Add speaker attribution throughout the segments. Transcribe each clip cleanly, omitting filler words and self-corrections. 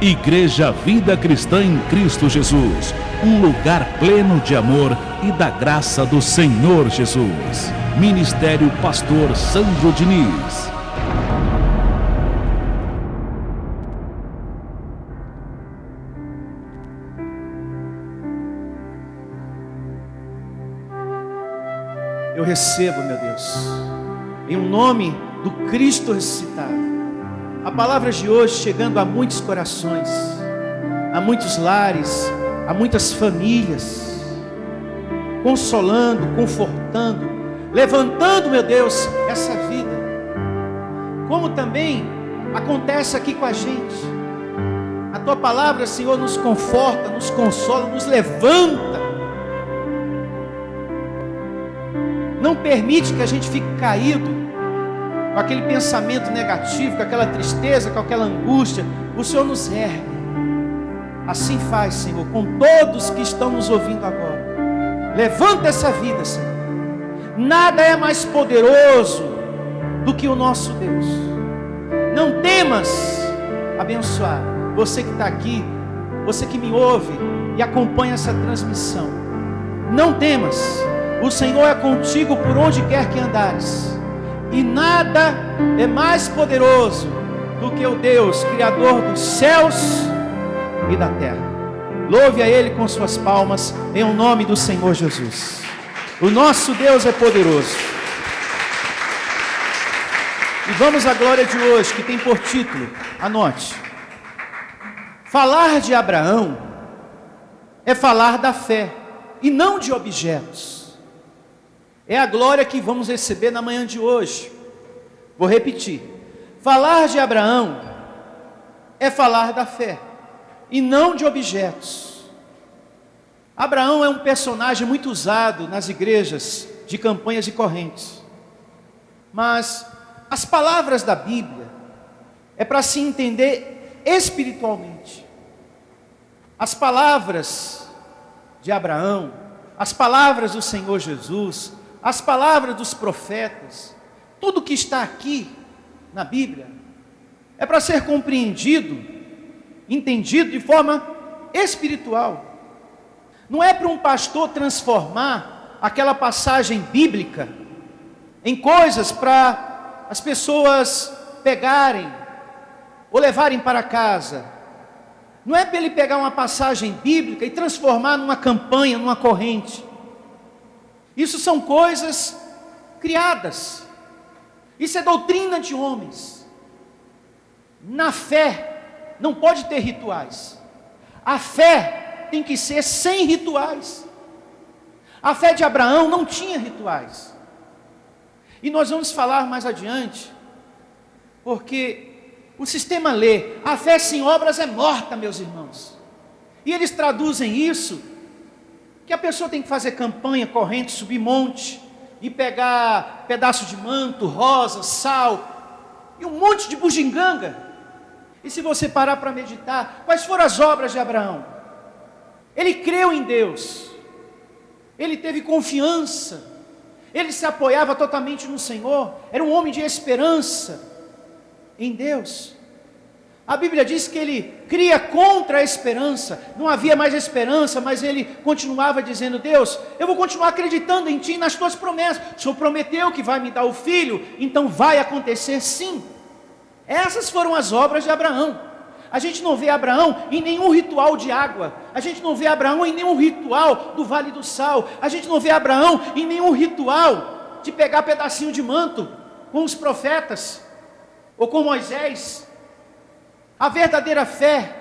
Speaker 1: Igreja Vida Cristã em Cristo Jesus, um lugar pleno de amor e da graça do Senhor Jesus. Ministério Pastor Sandro Diniz.
Speaker 2: Eu recebo, meu Deus, em nome do Cristo ressuscitado, a palavra de hoje chegando a muitos corações, a muitos lares, a muitas famílias, consolando, confortando, levantando, meu Deus, essa vida, como também acontece aqui com a gente. A Tua palavra, Senhor, nos conforta, nos consola, nos levanta, não permite que a gente fique caído, com aquele pensamento negativo, com aquela tristeza, com aquela angústia. O Senhor nos ergue. Assim faz, Senhor, com todos que estão nos ouvindo agora. Levanta essa vida, Senhor. Nada é mais poderoso do que o nosso Deus. Não temas, abençoado, você que está aqui, você que me ouve e acompanha essa transmissão. Não temas, o Senhor é contigo por onde quer que andares. E nada é mais poderoso do que o Deus, Criador dos céus e da terra. Louve a Ele com suas palmas, em o nome do Senhor Jesus. O nosso Deus é poderoso. E vamos à glória de hoje, que tem por título, anote: falar de Abraão é falar da fé, e não de objetos. É a glória que vamos receber na manhã de hoje. Vou repetir: falar de Abraão é falar da fé e não de objetos. Abraão é um personagem muito usado nas igrejas de campanhas e correntes, mas as palavras da Bíblia é para se entender espiritualmente. As palavras de Abraão, as palavras do Senhor Jesus, as palavras dos profetas, tudo que está aqui na Bíblia, é para ser compreendido, entendido de forma espiritual. Não é para um pastor transformar aquela passagem bíblica em coisas para as pessoas pegarem ou levarem para casa. Não é para ele pegar uma passagem bíblica e transformar numa campanha, numa corrente. Isso são coisas criadas. Isso é doutrina de homens. Na fé não pode ter rituais. A fé tem que ser sem rituais. A fé de Abraão não tinha rituais. E nós vamos falar mais adiante, porque o sistema lê: a fé sem obras é morta, meus irmãos. E eles traduzem isso que a pessoa tem que fazer campanha, corrente, subir monte, e pegar pedaço de manto, rosa, sal, e um monte de bugiganga. E se você parar para meditar, quais foram as obras de Abraão? Ele creu em Deus, ele teve confiança, ele se apoiava totalmente no Senhor, era um homem de esperança em Deus. A Bíblia diz que ele cria contra a esperança, não havia mais esperança, mas ele continuava dizendo: Deus, eu vou continuar acreditando em Ti e nas Tuas promessas. O Senhor prometeu que vai me dar o filho, então vai acontecer sim. Essas foram as obras de Abraão. A gente não vê Abraão em nenhum ritual de água, a gente não vê Abraão em nenhum ritual do Vale do Sal, a gente não vê Abraão em nenhum ritual de pegar pedacinho de manto com os profetas, ou com Moisés. A verdadeira fé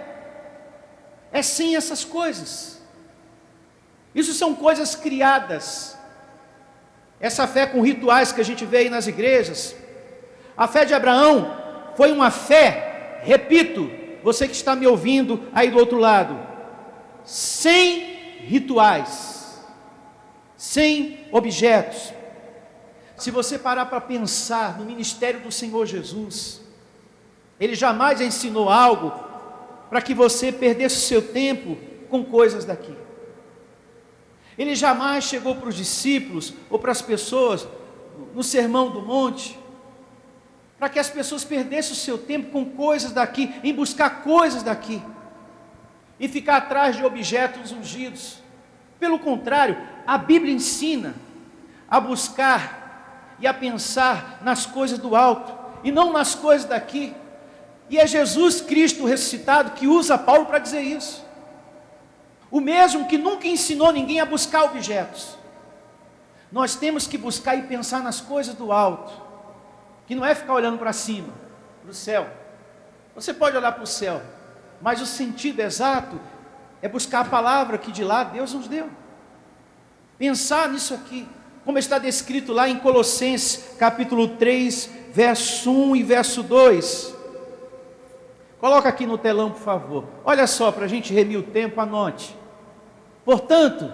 Speaker 2: é sem essas coisas. Isso são coisas criadas. Essa fé com rituais que a gente vê aí nas igrejas. A fé de Abraão foi uma fé, repito, você que está me ouvindo aí do outro lado, sem rituais, sem objetos. Se você parar para pensar no ministério do Senhor Jesus, Ele jamais ensinou algo para que você perdesse o seu tempo com coisas daqui. Ele jamais chegou para os discípulos ou para as pessoas no Sermão do Monte para que as pessoas perdessem o seu tempo com coisas daqui, em buscar coisas daqui, e ficar atrás de objetos ungidos. Pelo contrário, a Bíblia ensina a buscar e a pensar nas coisas do alto, e não nas coisas daqui. E é Jesus Cristo ressuscitado que usa Paulo para dizer isso. O mesmo que nunca ensinou ninguém a buscar objetos. Nós temos que buscar e pensar nas coisas do alto, que não é ficar olhando para cima, para o céu. Você pode olhar para o céu, mas o sentido exato é buscar a palavra que de lá Deus nos deu. Pensar nisso aqui, como está descrito lá em Colossenses capítulo 3, verso 1 e verso 2. Coloca aqui no telão, por favor. Olha só, para a gente remir o tempo, anote. Portanto,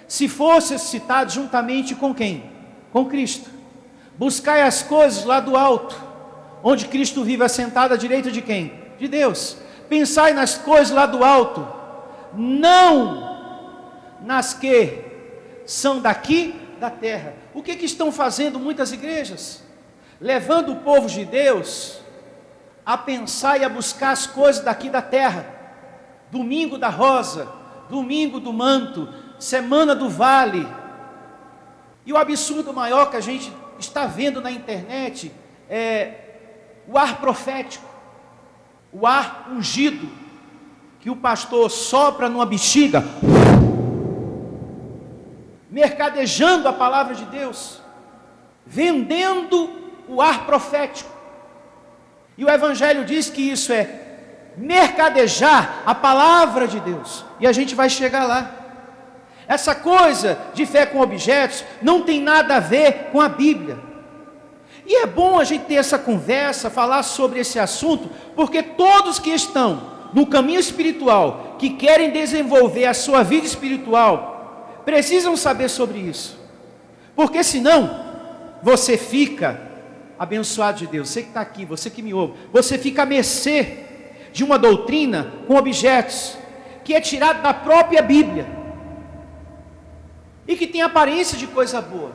Speaker 2: se fosse ressuscitado juntamente com quem? Com Cristo. Buscai as coisas lá do alto, onde Cristo vive assentado à direita de quem? De Deus. Pensai nas coisas lá do alto, não nas que são daqui da terra. O que estão fazendo muitas igrejas? Levando o povo de Deus a pensar e a buscar as coisas daqui da terra. Domingo da rosa, domingo do manto, semana do vale. E o absurdo maior que a gente está vendo na internet é o ar profético, o ar ungido, que o pastor sopra numa bexiga, mercadejando a palavra de Deus, vendendo o ar profético. E o Evangelho diz que isso é mercadejar a palavra de Deus, e a gente vai chegar lá. Essa coisa de fé com objetos não tem nada a ver com a Bíblia. E é bom a gente ter essa conversa, falar sobre esse assunto, porque todos que estão no caminho espiritual, que querem desenvolver a sua vida espiritual, precisam saber sobre isso. Porque senão, você fica abençoado de Deus, você que está aqui, você que me ouve, você fica à mercê de uma doutrina com objetos, que é tirado da própria Bíblia, e que tem aparência de coisa boa.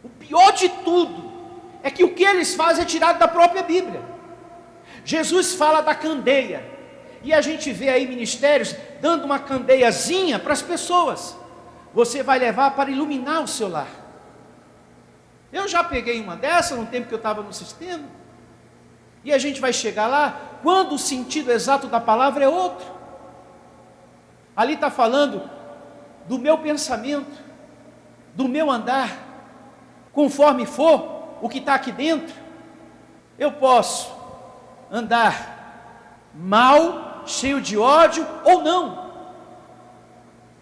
Speaker 2: O pior de tudo é que o que eles fazem é tirado da própria Bíblia. Jesus fala da candeia, e a gente vê aí ministérios dando uma candeiazinha para as pessoas. Você vai levar para iluminar o seu lar. Eu já peguei uma dessa no tempo que eu estava no sistema, e a gente vai chegar lá, quando o sentido exato da palavra é outro. Ali está falando do meu pensamento, do meu andar, conforme for o que está aqui dentro. Eu posso andar mal, cheio de ódio, ou não.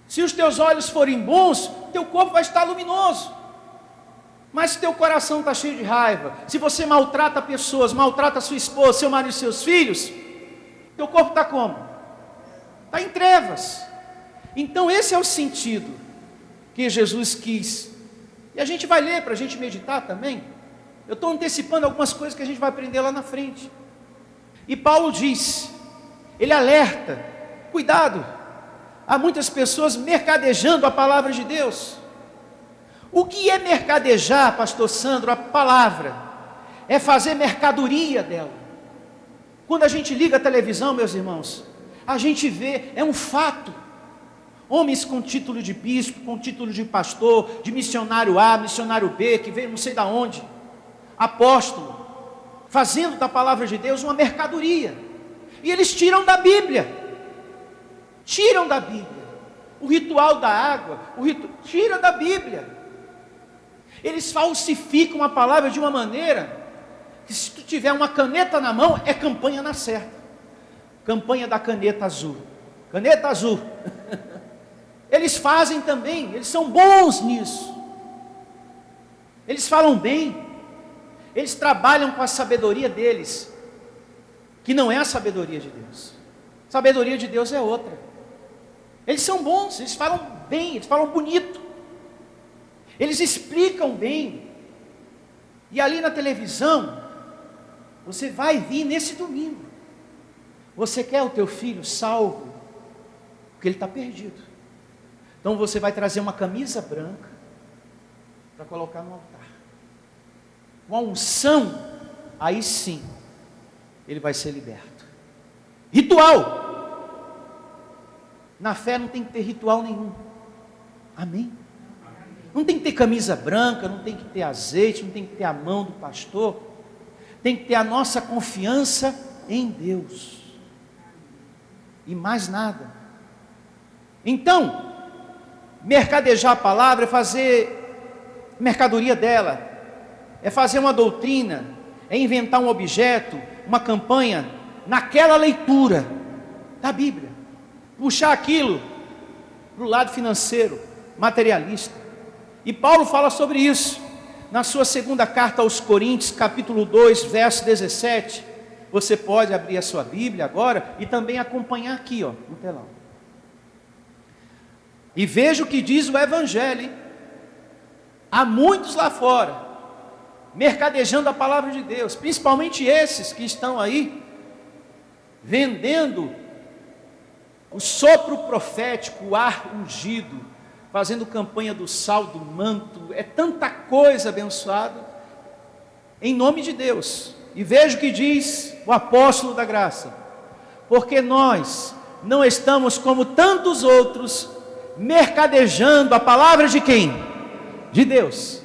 Speaker 2: Se os teus olhos forem bons, teu corpo vai estar luminoso. Mas se teu coração está cheio de raiva, se você maltrata pessoas, maltrata sua esposa, seu marido e seus filhos, teu corpo está como? Está em trevas. Então esse é o sentido que Jesus quis. E a gente vai ler para a gente meditar também. Eu estou antecipando algumas coisas que a gente vai aprender lá na frente. E Paulo diz, ele alerta, cuidado, há muitas pessoas mercadejando a palavra de Deus. O que é mercadejar, pastor Sandro? A palavra é fazer mercadoria dela. Quando a gente liga a televisão, meus irmãos, a gente vê, é um fato, homens com título de bispo, com título de pastor, de missionário A, missionário B, que veio não sei de onde, apóstolo, fazendo da palavra de Deus uma mercadoria, e eles tiram da Bíblia, o ritual da água, tira da Bíblia. Eles falsificam a palavra de uma maneira que, se tu tiver uma caneta na mão, é campanha na certa. Campanha da caneta azul. Caneta azul. Eles fazem também, eles são bons nisso. Eles falam bem. Eles trabalham com a sabedoria deles, que não é a sabedoria de Deus. A sabedoria de Deus é outra. Eles são bons, eles falam bem, eles falam bonito. Eles explicam bem. E ali na televisão, você vai vir nesse domingo. Você quer o teu filho salvo, porque ele está perdido. Então você vai trazer uma camisa branca para colocar no altar. Uma unção aí sim, ele vai ser liberto. Ritual. Na fé não tem que ter ritual nenhum. Amém? Não tem que ter camisa branca, não tem que ter azeite, não tem que ter a mão do pastor. Tem que ter a nossa confiança em Deus. E mais nada. Então, mercadejar a palavra é fazer mercadoria dela, é fazer uma doutrina, é inventar um objeto, uma campanha, naquela leitura da Bíblia, puxar aquilo para o lado financeiro, materialista. E Paulo fala sobre isso, na sua segunda carta aos Coríntios, capítulo 2, verso 17, você pode abrir a sua Bíblia agora, e também acompanhar aqui, ó, no telão. E veja o que diz o Evangelho, hein? Há muitos lá fora, mercadejando a palavra de Deus, principalmente esses que estão aí, vendendo o sopro profético, o ar ungido, fazendo campanha do sal, do manto, é tanta coisa abençoada, em nome de Deus. E veja o que diz o apóstolo da graça: porque nós não estamos como tantos outros, mercadejando a palavra de quem? De Deus.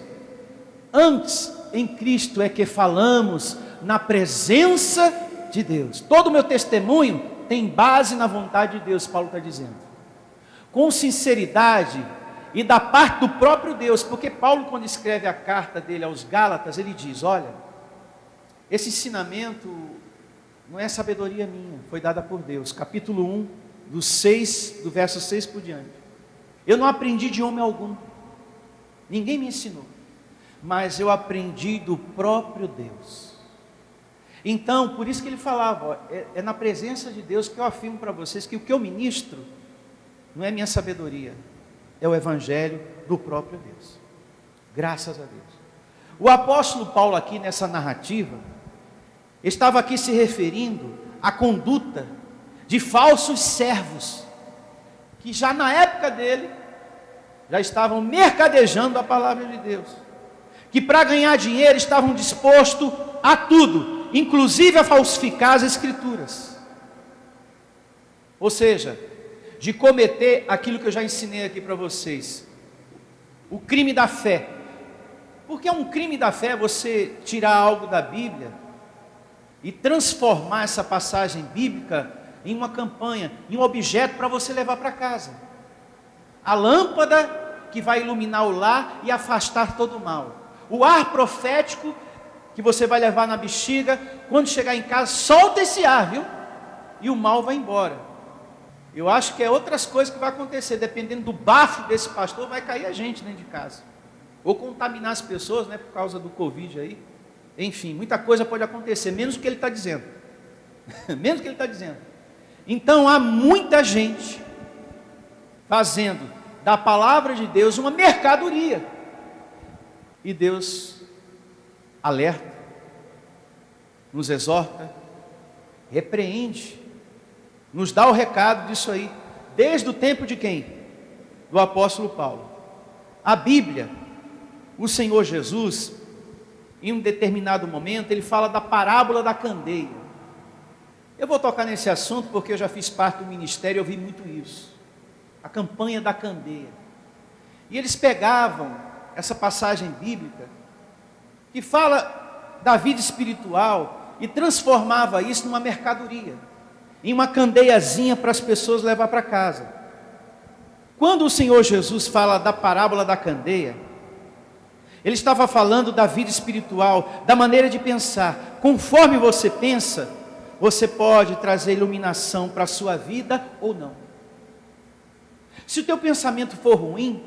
Speaker 2: Antes, em Cristo é que falamos na presença de Deus. Todo o meu testemunho tem base na vontade de Deus, Paulo está dizendo. Com sinceridade e da parte do próprio Deus, porque Paulo, quando escreve a carta dele aos Gálatas, ele diz: olha, esse ensinamento não é sabedoria minha, foi dada por Deus. Capítulo 1, do verso 6 por diante. Eu não aprendi de homem algum, ninguém me ensinou, mas eu aprendi do próprio Deus. Então, por isso que ele falava, ó, é na presença de Deus que eu afirmo para vocês que o que eu ministro não é minha sabedoria, é o Evangelho do próprio Deus. Graças a Deus. O apóstolo Paulo aqui nessa narrativa, estava aqui se referindo à conduta de falsos servos, que já na época dele, já estavam mercadejando a palavra de Deus, que para ganhar dinheiro estavam dispostos a tudo, inclusive a falsificar as escrituras, ou seja, de cometer aquilo que eu já ensinei aqui para vocês, o crime da fé. Porque é um crime da fé você tirar algo da Bíblia e transformar essa passagem bíblica em uma campanha, em um objeto para você levar para casa. A lâmpada que vai iluminar o lar e afastar todo o mal. O ar profético que você vai levar na bexiga, quando chegar em casa, solta esse ar, viu? E o mal vai embora. Eu acho que é outras coisas que vai acontecer, dependendo do bafo desse pastor, vai cair a gente dentro de casa. Ou contaminar as pessoas, né, por causa do Covid aí. Enfim, muita coisa pode acontecer, menos o que ele está dizendo. Menos o que ele está dizendo. Então há muita gente fazendo da palavra de Deus uma mercadoria. E Deus alerta, nos exorta, repreende, nos dá o recado disso aí, desde o tempo de quem? Do apóstolo Paulo. A Bíblia, o Senhor Jesus, em um determinado momento, ele fala da parábola da candeia. Eu vou tocar nesse assunto porque eu já fiz parte do ministério e eu vi muito isso. A campanha da candeia. E eles pegavam essa passagem bíblica, que fala da vida espiritual, e transformava isso numa mercadoria, em uma candeiazinha para as pessoas levar para casa. Quando o Senhor Jesus fala da parábola da candeia, ele estava falando da vida espiritual, da maneira de pensar. Conforme você pensa, você pode trazer iluminação para a sua vida ou não. Se o teu pensamento for ruim,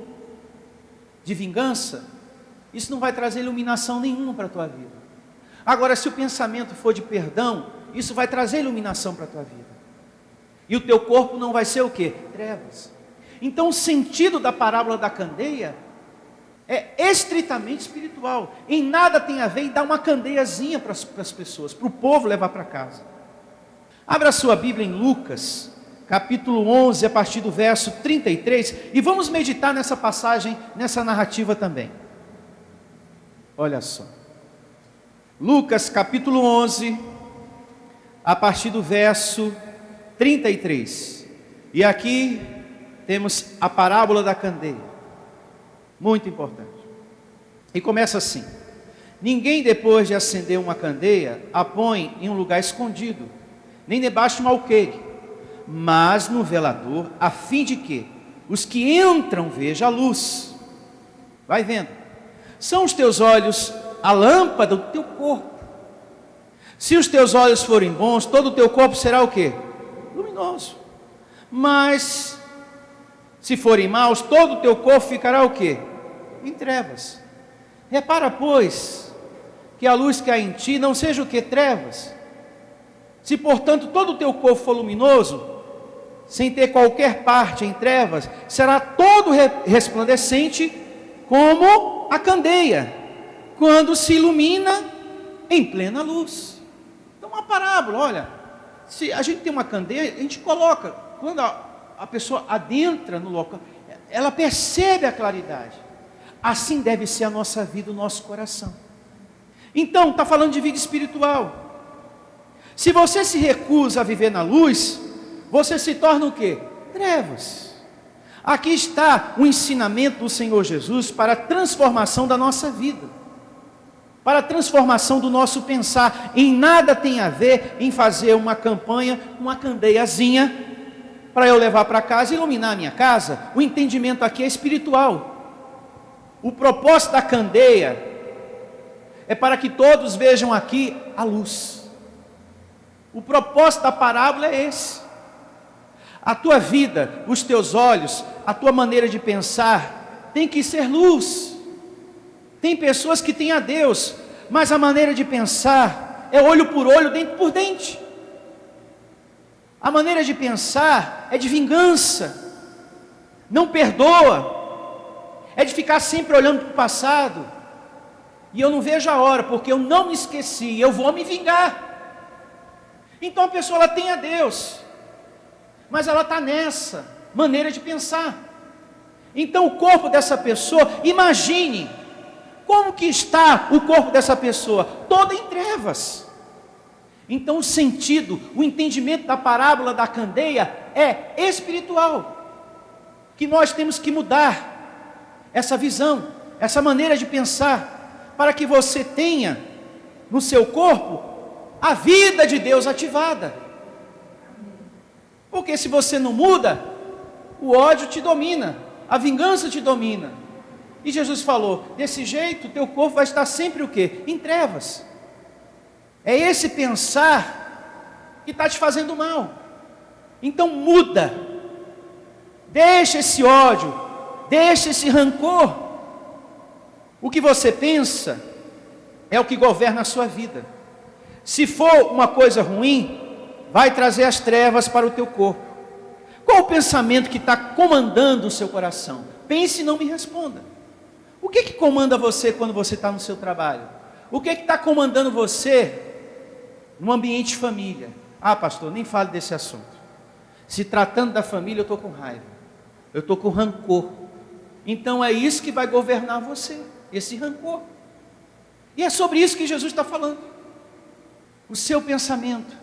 Speaker 2: de vingança, isso não vai trazer iluminação nenhuma para a tua vida. Agora, se o pensamento for de perdão, isso vai trazer iluminação para a tua vida. E o teu corpo não vai ser o quê? Trevas. Então o sentido da parábola da candeia é estritamente espiritual. Em nada tem a ver em dar uma candeiazinha para as pessoas, para o povo levar para casa. Abra a sua Bíblia em Lucas, capítulo 11, a partir do verso 33, e vamos meditar nessa passagem, nessa narrativa também. Olha só. Lucas capítulo 11, a partir do verso 33. E aqui temos a parábola da candeia, muito importante. E começa assim: ninguém, depois de acender uma candeia, a põe em um lugar escondido, nem debaixo de um alqueire, mas no velador, a fim de que os que entram vejam a luz. Vai vendo. São os teus olhos a lâmpada do teu corpo. Se os teus olhos forem bons, todo o teu corpo será o quê? Luminoso. Mas se forem maus, todo o teu corpo ficará o quê? Em trevas. Repara, pois, que a luz que há em ti não seja o que? Trevas. Se, portanto, todo o teu corpo for luminoso, sem ter qualquer parte em trevas, será todo resplandecente como a candeia, quando se ilumina em plena luz. Então, uma parábola, olha, se a gente tem uma candeia, a gente coloca, quando a pessoa adentra no local, ela percebe a claridade. Assim deve ser a nossa vida, o nosso coração. Então, está falando de vida espiritual. Se você se recusa a viver na luz, você se torna o quê? Trevas. Aqui está o ensinamento do Senhor Jesus para a transformação da nossa vida, para a transformação do nosso pensar. Em nada tem a ver em fazer uma campanha, uma candeiazinha, para eu levar para casa e iluminar a minha casa. O entendimento aqui é espiritual. O propósito da candeia é para que todos vejam aqui a luz. O propósito da parábola é esse. A tua vida, os teus olhos, a tua maneira de pensar tem que ser luz. Tem pessoas que têm a Deus, mas a maneira de pensar é olho por olho, dente por dente. A maneira de pensar é de vingança, não perdoa, é de ficar sempre olhando para o passado. E eu não vejo a hora, porque eu não me esqueci, eu vou me vingar. Então a pessoa, ela tem a Deus, mas ela está nessa maneira de pensar. Então o corpo dessa pessoa, imagine como que está o corpo dessa pessoa, todo em trevas. Então o sentido, o entendimento da parábola da candeia é espiritual, que nós temos que mudar essa visão, essa maneira de pensar, para que você tenha no seu corpo a vida de Deus ativada. Porque se você não muda, o ódio te domina, a vingança te domina. E Jesus falou, desse jeito teu corpo vai estar sempre o quê? Em trevas. É esse pensar que está te fazendo mal. Então muda. Deixa esse ódio, deixa esse rancor. O que você pensa é o que governa a sua vida. Se for uma coisa ruim, vai trazer as trevas para o teu corpo. Qual o pensamento que está comandando o seu coração? Pense e não me responda. O que comanda você quando você está no seu trabalho? O que está comandando você no ambiente de família? Ah, pastor, nem fale desse assunto. Se tratando da família, eu estou com raiva, eu estou com rancor. Então é isso que vai governar você, esse rancor. E é sobre isso que Jesus está falando. O seu pensamento,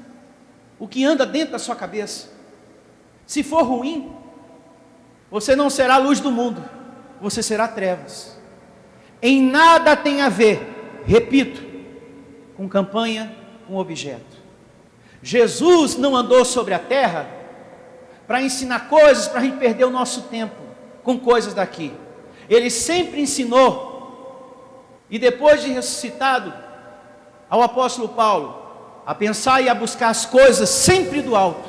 Speaker 2: o que anda dentro da sua cabeça. Se for ruim, você não será a luz do mundo, você será trevas. Em nada tem a ver, repito, com campanha, com objeto. Jesus não andou sobre a terra para ensinar coisas, para a gente perder o nosso tempo com coisas daqui. Ele sempre ensinou, e depois de ressuscitado, ao apóstolo Paulo, a pensar e a buscar as coisas sempre do alto.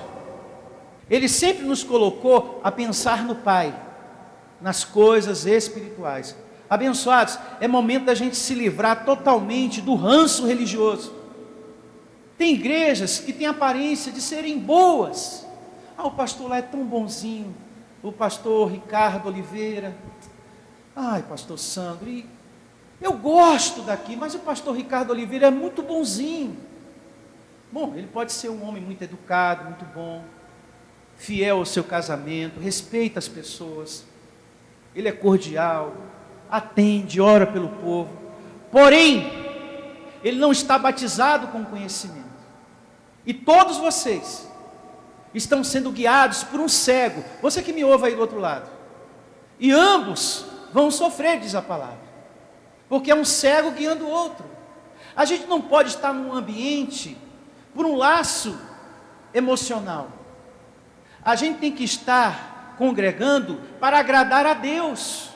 Speaker 2: Ele sempre nos colocou a pensar no Pai, nas coisas espirituais. Abençoados, é momento da gente se livrar totalmente do ranço religioso. Tem igrejas que têm aparência de serem boas. Ah, o pastor lá é tão bonzinho, o pastor Ricardo Oliveira. Ai, pastor Sandro, eu gosto daqui, mas o pastor Ricardo Oliveira é muito bonzinho. Bom, ele pode ser um homem muito educado, muito bom, fiel ao seu casamento, respeita as pessoas, ele é cordial, atende, ora pelo povo. Porém, ele não está batizado com conhecimento. E todos vocês estão sendo guiados por um cego, você que me ouve aí do outro lado, e ambos vão sofrer, diz a palavra, porque é um cego guiando o outro. A gente não pode estar num ambiente por um laço emocional. A gente tem que estar congregando para agradar a Deus.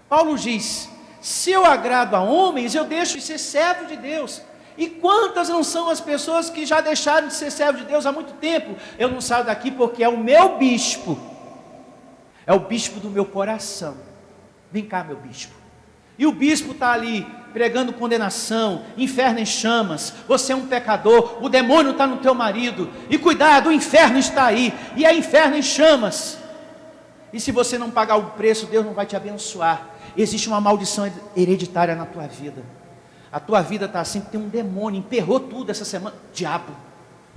Speaker 2: Paulo diz: se eu agrado a homens, eu deixo de ser servo de Deus. E quantas não são as pessoas que já deixaram de ser servo de Deus há muito tempo? Eu não saio daqui porque é o meu bispo, é o bispo do meu coração. Vem cá, meu bispo. E o bispo está ali pregando condenação, inferno em chamas, você é um pecador, o demônio está no teu marido, e cuidado, o inferno está aí, e é inferno em chamas. E se você não pagar o preço, Deus não vai te abençoar. Existe uma maldição hereditária na tua vida. A tua vida está assim, tem um demônio, emperrou tudo essa semana. Diabo,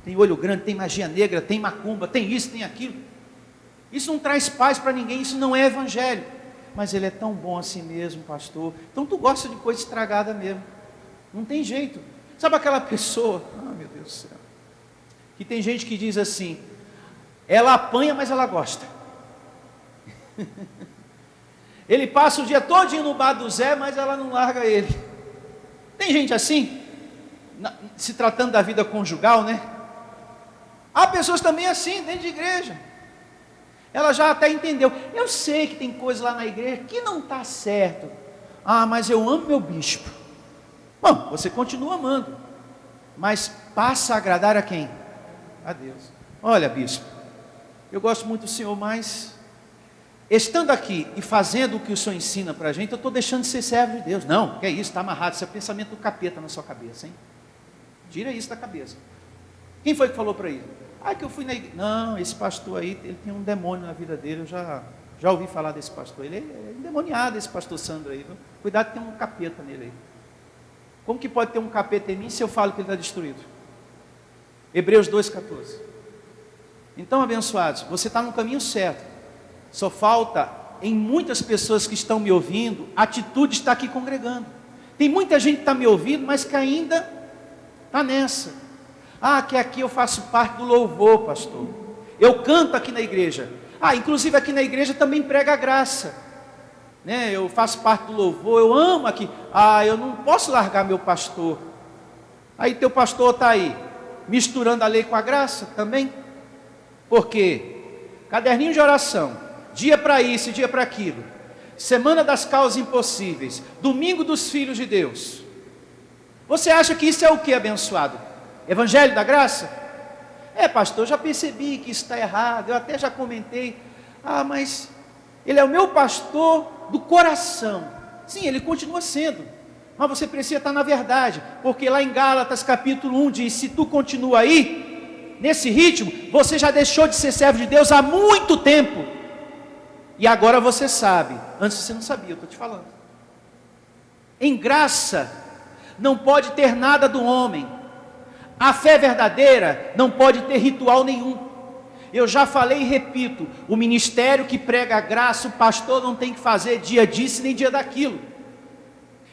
Speaker 2: tem olho grande, tem magia negra, tem macumba, tem isso, tem aquilo. Isso não traz paz para ninguém, isso não é evangelho. Mas ele é tão bom assim mesmo, pastor. Então tu gosta de coisa estragada mesmo. Não tem jeito. Sabe aquela pessoa, meu Deus do céu, que tem gente que diz assim, ela apanha, mas ela gosta. Ele passa o dia todinho no bar do Zé, mas ela não larga ele. Tem gente assim, se tratando da vida conjugal, né? Há pessoas também assim, dentro de igreja. Ela já até entendeu. Eu sei que tem coisa lá na igreja que não está certo. Mas eu amo meu bispo. Bom, você continua amando, mas passa a agradar a quem? A Deus. Olha, bispo, eu gosto muito do senhor, mas estando aqui e fazendo o que o senhor ensina para a gente, eu estou deixando de ser servo de Deus. Não, que é isso, está amarrado. Isso é pensamento do capeta na sua cabeça, hein? Tira isso da cabeça. Quem foi que falou para ele? Que eu fui na igreja. Não, esse pastor aí, ele tem um demônio na vida dele. Eu já ouvi falar desse pastor. Ele é endemoniado, esse pastor Sandro aí. Viu? Cuidado, tem um capeta nele aí. Como que pode ter um capeta em mim se eu falo que ele está destruído? Hebreus 2,14. Então, abençoados, você está no caminho certo. Só falta, em muitas pessoas que estão me ouvindo, a atitude de estar aqui congregando. Tem muita gente que está me ouvindo, mas que ainda está nessa. Que aqui eu faço parte do louvor, pastor. Eu canto aqui na igreja. Inclusive aqui na igreja também prega a graça, né? Eu faço parte do louvor, eu amo aqui. Eu não posso largar meu pastor. Aí teu pastor está aí, misturando a lei com a graça também. Por quê? Caderninho de oração, dia para isso, dia para aquilo. Semana das causas impossíveis, domingo dos filhos de Deus. Você acha que isso é o que, abençoado? Evangelho da graça? Pastor, eu já percebi que isso está errado, eu até já comentei. Mas ele é o meu pastor do coração. Sim, ele continua sendo, mas você precisa estar na verdade, porque lá em Gálatas capítulo 1 diz, se tu continua aí, nesse ritmo, você já deixou de ser servo de Deus há muito tempo, e agora você sabe. Antes você não sabia, eu estou te falando. Em graça, não pode ter nada do homem. A fé verdadeira não pode ter ritual nenhum. Eu já falei e repito, o ministério que prega a graça, o pastor não tem que fazer dia disso nem dia daquilo.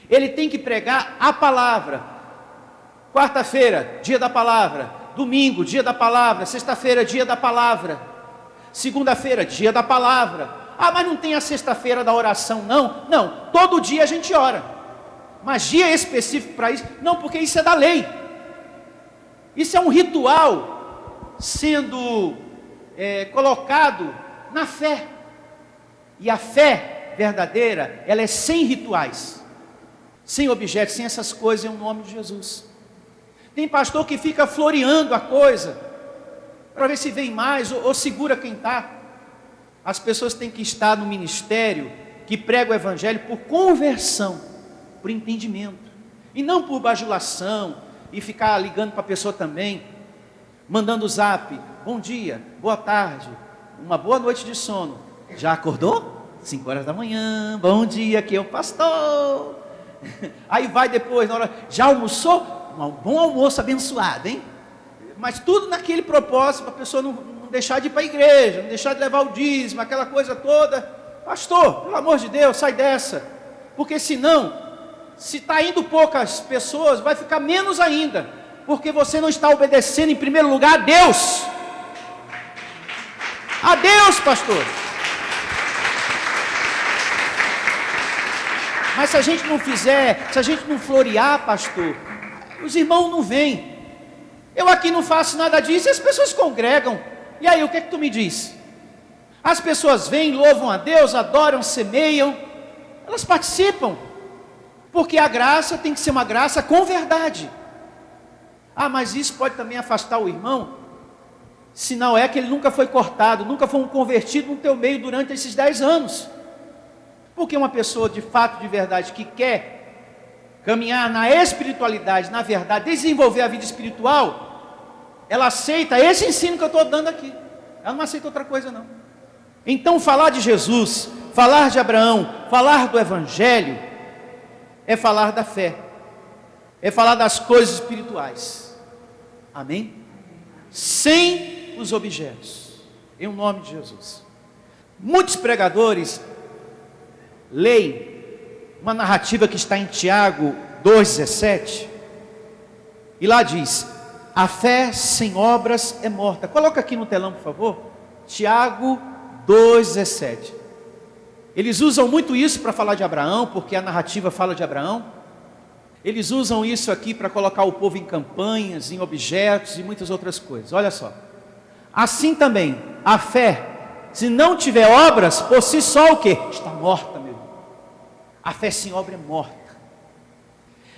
Speaker 2: Ele tem que pregar a palavra. Quarta-feira, dia da palavra. Domingo, dia da palavra. Sexta-feira, dia da palavra. Segunda-feira, dia da palavra. Mas não tem a sexta-feira da oração, não? Não, todo dia a gente ora. Mas dia específico para isso? Não, porque isso é da lei. Isso é um ritual sendo colocado na fé. E a fé verdadeira, ela é sem rituais, sem objetos, sem essas coisas, em nome de Jesus. Tem pastor que fica floreando a coisa, para ver se vem mais, ou segura quem está. As pessoas têm que estar no ministério, que prega o evangelho por conversão, por entendimento, e não por bajulação, e ficar ligando para a pessoa também, mandando zap, bom dia, boa tarde, uma boa noite de sono. Já acordou? 5 horas da manhã, bom dia, aqui é o pastor. Aí vai depois, na hora, já almoçou? Um bom almoço abençoado, hein? Mas tudo naquele propósito, para a pessoa não deixar de ir para a igreja, não deixar de levar o dízimo, aquela coisa toda. Pastor, pelo amor de Deus, sai dessa, porque senão se está indo poucas pessoas, vai ficar menos ainda, porque você não está obedecendo em primeiro lugar a Deus. A Deus, pastor. Mas se a gente não fizer, se a gente não florear, pastor, os irmãos não vêm. Eu aqui não faço nada disso e as pessoas congregam. E aí, o que é que tu me diz? As pessoas vêm, louvam a Deus, adoram, semeiam, elas participam, porque a graça tem que ser uma graça com verdade. Ah, mas isso pode também afastar o irmão? Sinal é que ele nunca foi cortado, nunca foi um convertido no teu meio durante esses 10 anos. Porque uma pessoa de fato, de verdade, que quer caminhar na espiritualidade, na verdade, desenvolver a vida espiritual, ela aceita esse ensino que eu estou dando aqui. Ela não aceita outra coisa não. Então falar de Jesus, falar de Abraão, falar do Evangelho, é falar da fé, é falar das coisas espirituais. Amém? Sem os objetos, em nome de Jesus. Muitos pregadores leem uma narrativa que está em Tiago 2,17, e lá diz: a fé sem obras é morta. Coloca aqui no telão, por favor. Tiago 2,17. Eles usam muito isso para falar de Abraão, porque a narrativa fala de Abraão. Eles usam isso aqui para colocar o povo em campanhas, em objetos e muitas outras coisas. Olha só. Assim também, a fé, se não tiver obras, por si só o quê? Está morta, meu irmão. A fé sem obra é morta.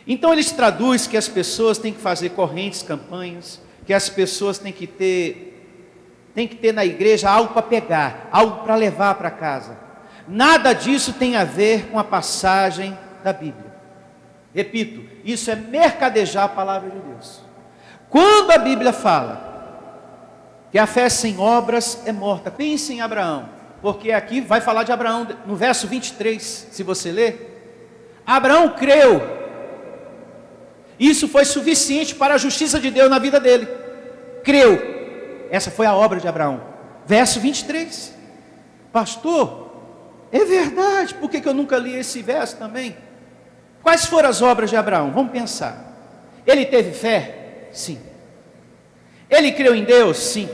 Speaker 2: Então eles traduzem que as pessoas têm que fazer correntes, campanhas, que as pessoas têm que ter na igreja algo para pegar, algo para levar para casa. Nada disso tem a ver com a passagem da Bíblia. Repito, isso é mercadejar a palavra de Deus. Quando a Bíblia fala que a fé sem obras é morta, pense em Abraão, porque aqui vai falar de Abraão no verso 23, se você ler. Abraão creu, isso foi suficiente para a justiça de Deus na vida dele. Creu, essa foi a obra de Abraão. Verso 23. Pastor, é verdade, por que eu nunca li esse verso também? Quais foram as obras de Abraão? Vamos pensar. Ele teve fé? Sim. Ele creu em Deus? Sim.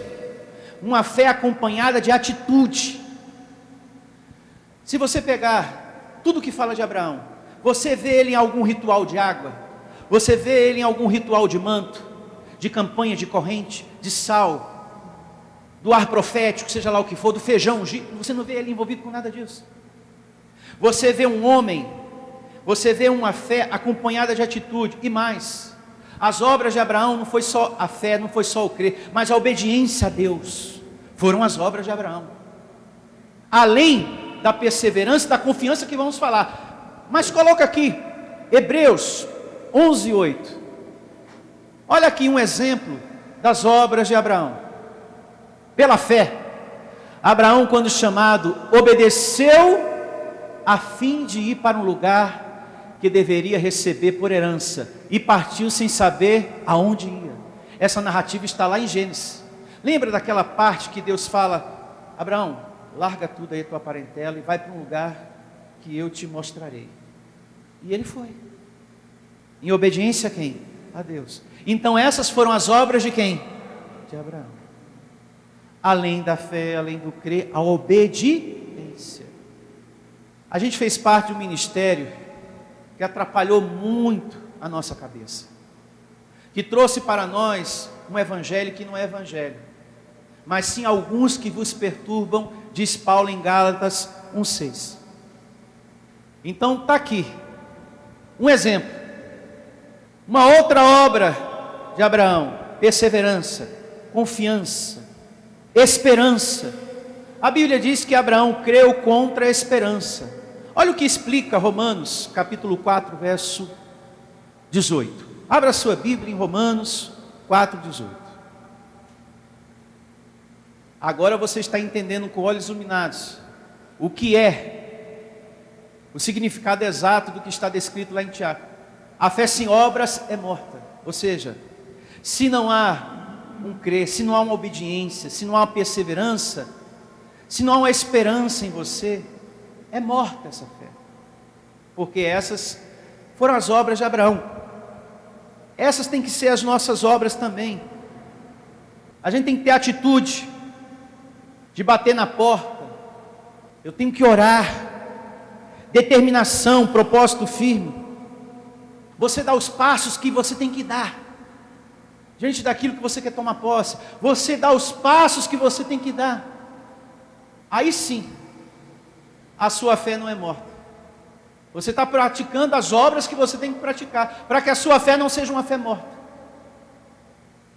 Speaker 2: Uma fé acompanhada de atitude. Se você pegar tudo que fala de Abraão, você vê ele em algum ritual de água, você vê ele em algum ritual de manto, de campanha, de corrente, de sal, do ar profético, seja lá o que for, do feijão ungido. Você não vê ele envolvido com nada disso. Você vê um homem, você vê uma fé acompanhada de atitude. E mais, as obras de Abraão não foi só a fé, não foi só o crer, mas a obediência a Deus. Foram as obras de Abraão. Além da perseverança e da confiança que vamos falar. Mas coloca aqui, Hebreus 11:8. Olha aqui um exemplo das obras de Abraão. Pela fé, Abraão, quando chamado, obedeceu a fim de ir para um lugar que deveria receber por herança, e partiu sem saber aonde ia. Essa narrativa está lá em Gênesis. Lembra daquela parte que Deus fala: Abraão, larga tudo aí, tua parentela, e vai para um lugar que eu te mostrarei. E ele foi, em obediência a quem? A Deus. Então essas foram as obras de quem? De Abraão. Além da fé, além do crer, a obediência. A gente fez parte de um ministério que atrapalhou muito a nossa cabeça, que trouxe para nós um evangelho que não é evangelho, mas sim alguns que vos perturbam, diz Paulo em Gálatas 1:6. Então está aqui um exemplo, uma outra obra de Abraão: perseverança, confiança, esperança. A Bíblia diz que Abraão creu contra a esperança. Olha o que explica Romanos capítulo 4, verso 18. Abra sua Bíblia em Romanos 4:18. Agora você está entendendo com olhos iluminados o que é o significado exato do que está descrito lá em Tiago. A fé sem obras é morta. Ou seja, se não há um crer, se não há uma obediência, se não há uma perseverança, se não há uma esperança em você, é morta essa fé. Porque essas foram as obras de Abraão. Essas têm que ser as nossas obras também. A gente tem que ter atitude de bater na porta. Eu tenho que orar, determinação, propósito firme. Você dá os passos que você tem que dar diante daquilo que você quer tomar posse. Você dá os passos que você tem que dar. Aí sim, a sua fé não é morta. Você está praticando as obras que você tem que praticar, para que a sua fé não seja uma fé morta.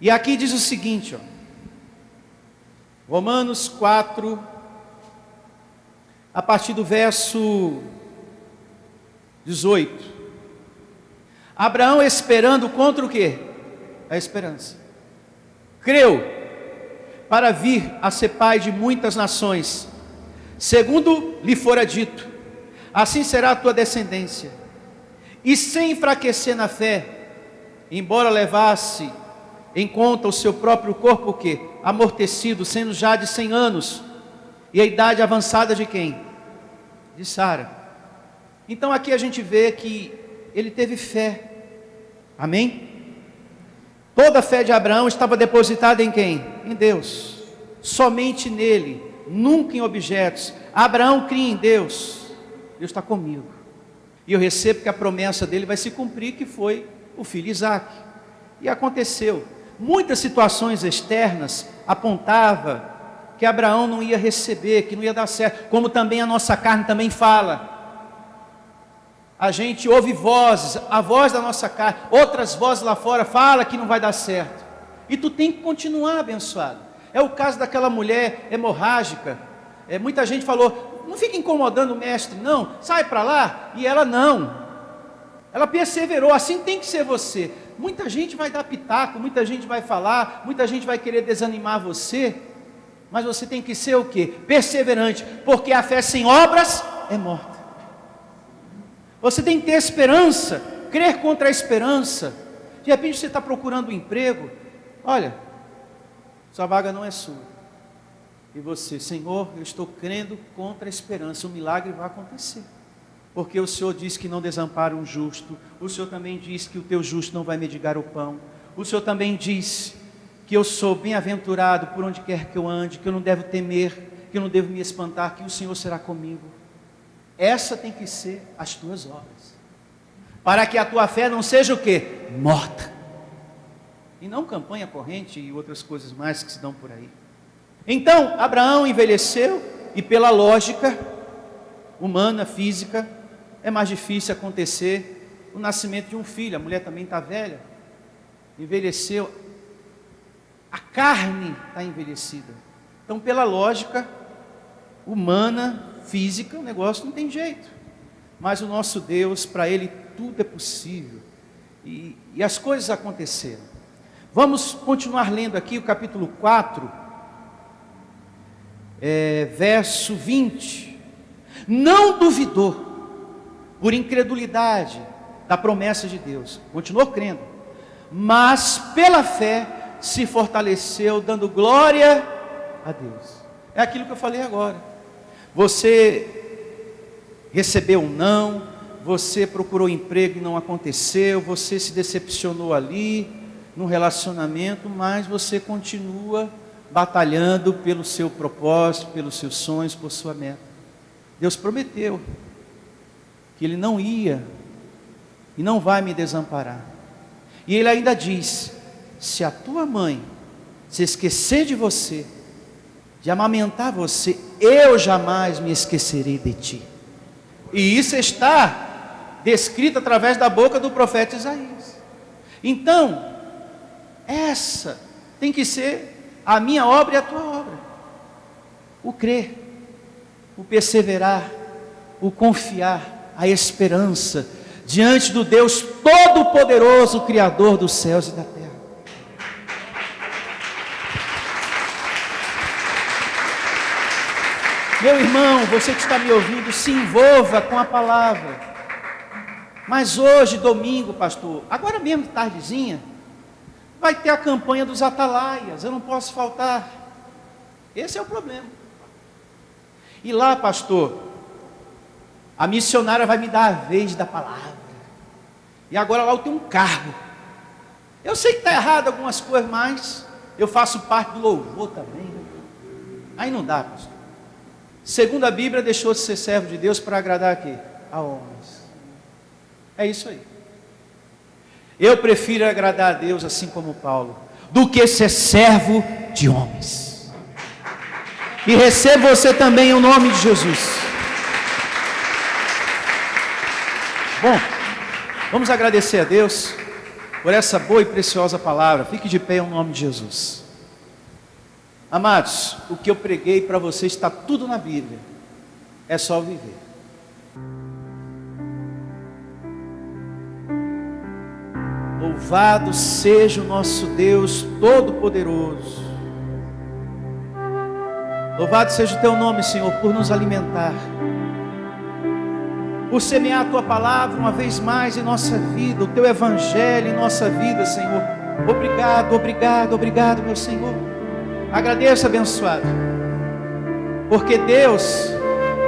Speaker 2: E aqui diz o seguinte, Romanos 4, a partir do verso 18. Abraão esperando contra o quê? A esperança. Creu para vir a ser pai de muitas nações, segundo lhe fora dito, assim será a tua descendência. E sem enfraquecer na fé, embora levasse em conta o seu próprio corpo, o quê? Amortecido, sendo já de 100 anos, e a idade avançada de quem? De Sara. Então aqui a gente vê que ele teve fé. Amém? Toda a fé de Abraão estava depositada em quem? Em Deus. Somente nele, nunca em objetos. Abraão cria em Deus. Deus está comigo. E eu recebo que a promessa dele vai se cumprir, que foi o filho Isaque. E aconteceu. Muitas situações externas apontavam que Abraão não ia receber, que não ia dar certo. Como também a nossa carne também fala. A gente ouve vozes, a voz da nossa carne, outras vozes lá fora falam que não vai dar certo. E tu tem que continuar abençoado. É o caso daquela mulher hemorrágica. Muita gente falou, não fica incomodando o mestre, não, sai para lá. E ela não. Ela perseverou, assim tem que ser você. Muita gente vai dar pitaco, muita gente vai falar, muita gente vai querer desanimar você. Mas você tem que ser o quê? Perseverante, porque a fé sem obras é morta. Você tem que ter esperança, crer contra a esperança. De repente você está procurando um emprego, olha, sua vaga não é sua. E você, Senhor, eu estou crendo contra a esperança, o milagre vai acontecer. Porque o Senhor diz que não desampara um justo, o Senhor também diz que o teu justo não vai mendigar o pão, o Senhor também diz que eu sou bem-aventurado por onde quer que eu ande, que eu não devo temer, que eu não devo me espantar, que o Senhor será comigo. Essa tem que ser as tuas obras, para que a tua fé não seja o quê? Morta. E não campanha corrente e outras coisas mais que se dão por aí. Então, Abraão envelheceu, e pela lógica humana, física, é mais difícil acontecer o nascimento de um filho. A mulher também está velha, envelheceu, a carne está envelhecida. Então, pela lógica humana, física, o negócio não tem jeito. Mas o nosso Deus, para Ele tudo é possível. E as coisas aconteceram. Vamos continuar lendo aqui o capítulo 4, verso 20. Não duvidou, por incredulidade, da promessa de Deus. Continuou crendo. Mas pela fé se fortaleceu, dando glória a Deus. É aquilo que eu falei agora. Você recebeu um não, você procurou emprego e não aconteceu, você se decepcionou ali, num relacionamento, mas você continua batalhando pelo seu propósito, pelos seus sonhos, por sua meta. Deus prometeu que Ele não ia e não vai me desamparar. E Ele ainda diz, se a tua mãe se esquecer de você, de amamentar você, eu jamais me esquecerei de ti. E isso está descrito através da boca do profeta Isaías. Então, essa tem que ser a minha obra e a tua obra. O crer, o perseverar, o confiar, a esperança diante do Deus Todo-Poderoso, Criador dos céus e da terra. Meu irmão, você que está me ouvindo, se envolva com a palavra. Mas hoje, domingo, pastor, agora mesmo, tardezinha, vai ter a campanha dos atalaias, eu não posso faltar. Esse é o problema. E lá, pastor, a missionária vai me dar a vez da palavra. E agora lá eu tenho um cargo. Eu sei que está errado algumas coisas, mas eu faço parte do louvor também, né? Aí não dá, pastor. Segundo a Bíblia, deixou de ser servo de Deus para agradar a quê? A homens. É isso aí. Eu prefiro agradar a Deus, assim como Paulo, do que ser servo de homens. E receba você também em nome de Jesus. Bom, vamos agradecer a Deus por essa boa e preciosa palavra. Fique de pé em nome de Jesus. Amados, o que eu preguei para vocês está tudo na Bíblia. É só viver. Louvado seja o nosso Deus Todo-Poderoso. Louvado seja o teu nome, Senhor, por nos alimentar, por semear a tua palavra uma vez mais em nossa vida, o teu evangelho em nossa vida, Senhor. Obrigado, obrigado, obrigado, meu Senhor. Agradeço, abençoado, porque Deus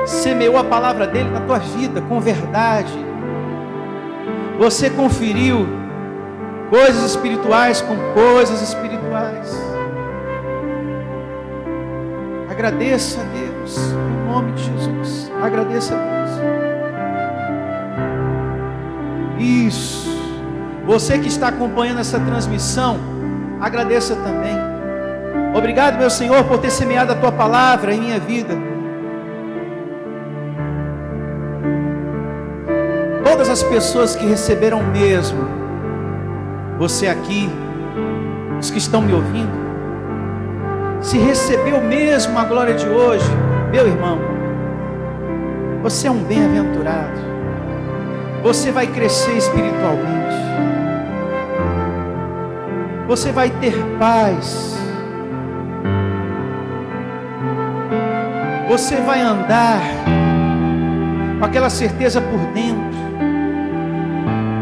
Speaker 2: semeou a palavra dele na tua vida com verdade. Você conferiu coisas espirituais com coisas espirituais. Agradeça a Deus, em nome de Jesus. Agradeça a Deus. Isso. Você que está acompanhando essa transmissão, agradeça também. Obrigado, meu Senhor, por ter semeado a tua palavra em minha vida. Todas as pessoas que receberam mesmo, você aqui, os que estão me ouvindo, se recebeu mesmo a glória de hoje, meu irmão, você é um bem-aventurado. Você vai crescer espiritualmente. Você vai ter paz. Você vai andar com aquela certeza por dentro: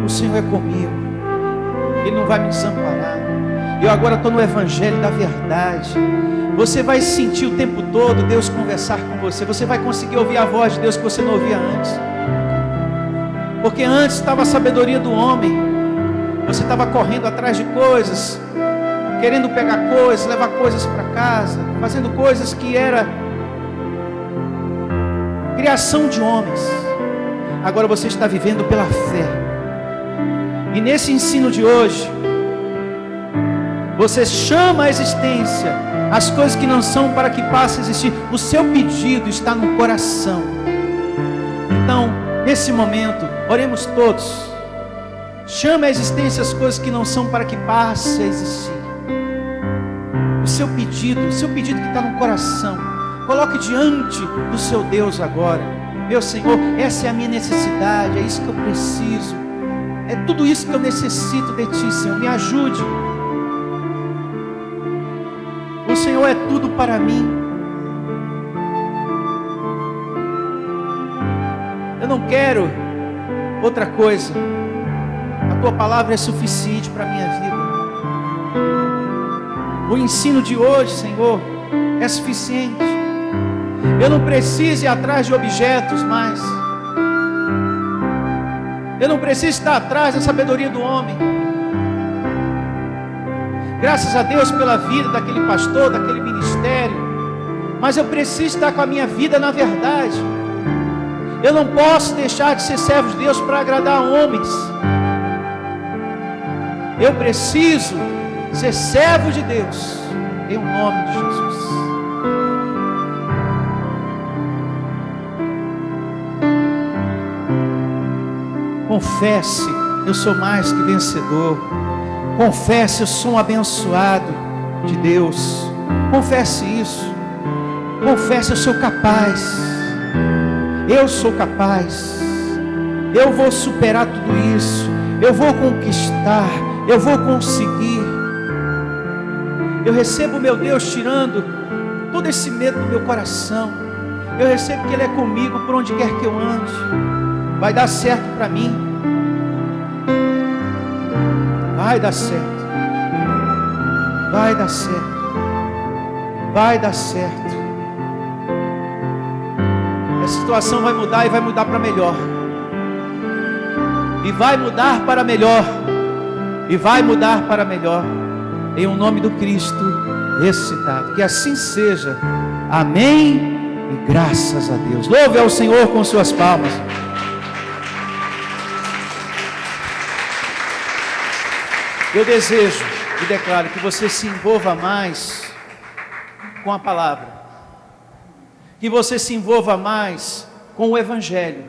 Speaker 2: o Senhor é comigo, Ele não vai me desamparar. Eu agora estou no evangelho da verdade. Você vai sentir o tempo todo Deus conversar com você. Você vai conseguir ouvir a voz de Deus que você não ouvia antes. Porque antes estava a sabedoria do homem. Você estava correndo atrás de coisas, querendo pegar coisas, levar coisas para casa, fazendo coisas que era criação de homens. Agora você está vivendo pela fé. E nesse ensino de hoje, você chama a existência as coisas que não são para que passem a existir. O seu pedido está no coração. Então, nesse momento, oremos todos. Chame a existência as coisas que não são para que passem a existir. O seu pedido que está no coração, coloque diante do seu Deus agora. Meu Senhor, essa é a minha necessidade, é isso que eu preciso. É tudo isso que eu necessito de Ti, Senhor. Me ajude. O Senhor é tudo para mim. Eu não quero outra coisa. A Tua palavra é suficiente para a minha vida. O ensino de hoje, Senhor, é suficiente. Eu não preciso ir atrás de objetos mais. Eu não preciso estar atrás da sabedoria do homem. Graças a Deus pela vida daquele pastor, daquele ministério. Mas eu preciso estar com a minha vida na verdade. Eu não posso deixar de ser servo de Deus para agradar a homens. Eu preciso ser servo de Deus, em nome de Jesus. Confesse: eu sou mais que vencedor. Confesse: eu sou um abençoado de Deus. Confesse isso. Confesse: eu sou capaz. Eu sou capaz. Eu vou superar tudo isso. Eu vou conquistar. Eu vou conseguir. Eu recebo, meu Deus, tirando todo esse medo do meu coração. Eu recebo que Ele é comigo por onde quer que eu ande. Vai dar certo para mim. Vai dar certo. Vai dar certo. Vai dar certo. A situação vai mudar e vai mudar para melhor. e vai mudar para melhor, e vai mudar para melhor, em o nome do Cristo ressuscitado. Que assim seja. Amém e graças a Deus. Louve ao Senhor com suas palmas. Eu desejo e declaro que você se envolva mais com a palavra, que você se envolva mais com o Evangelho,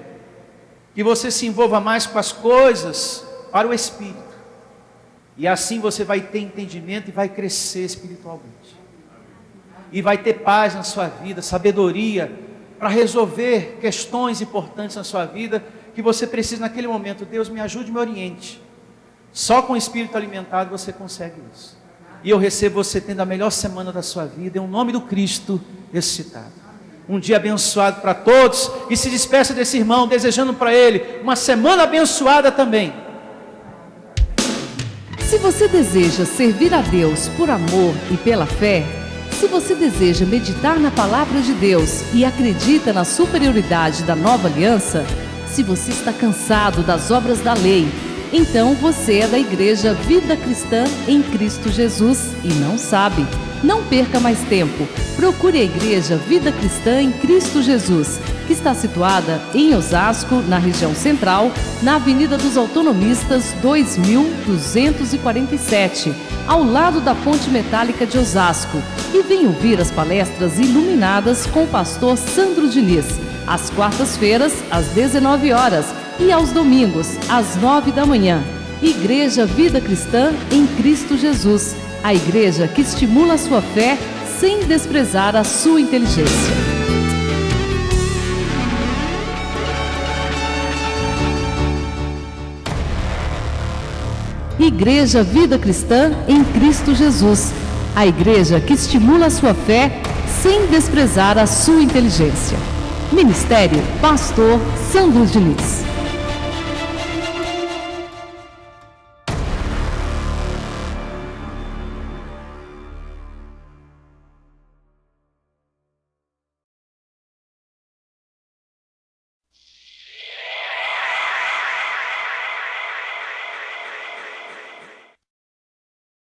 Speaker 2: que você se envolva mais com as coisas para o Espírito, e assim você vai ter entendimento e vai crescer espiritualmente, e vai ter paz na sua vida, sabedoria para resolver questões importantes na sua vida, que você precisa naquele momento. Deus me ajude, me oriente. Só com o espírito alimentado você consegue isso. E eu recebo você tendo a melhor semana da sua vida, em o nome do Cristo ressuscitado. Um dia abençoado para todos, e se despeça desse irmão, desejando para ele uma semana abençoada também.
Speaker 3: Se você deseja servir a Deus por amor e pela fé, se você deseja meditar na palavra de Deus e acredita na superioridade da nova aliança, se você está cansado das obras da lei, então você é da Igreja Vida Cristã em Cristo Jesus e não sabe. Não perca mais tempo. Procure a Igreja Vida Cristã em Cristo Jesus, que está situada em Osasco, na região central, na Avenida dos Autonomistas 2247, ao lado da Ponte Metálica de Osasco. E venha ouvir as palestras iluminadas com o pastor Sandro Diniz, às quartas-feiras, às 19 horas, e aos domingos, às 9 da manhã. Igreja Vida Cristã em Cristo Jesus, a igreja que estimula a sua fé sem desprezar a sua inteligência. Igreja Vida Cristã em Cristo Jesus, a igreja que estimula a sua fé sem desprezar a sua inteligência. Ministério Pastor Sandro Diniz.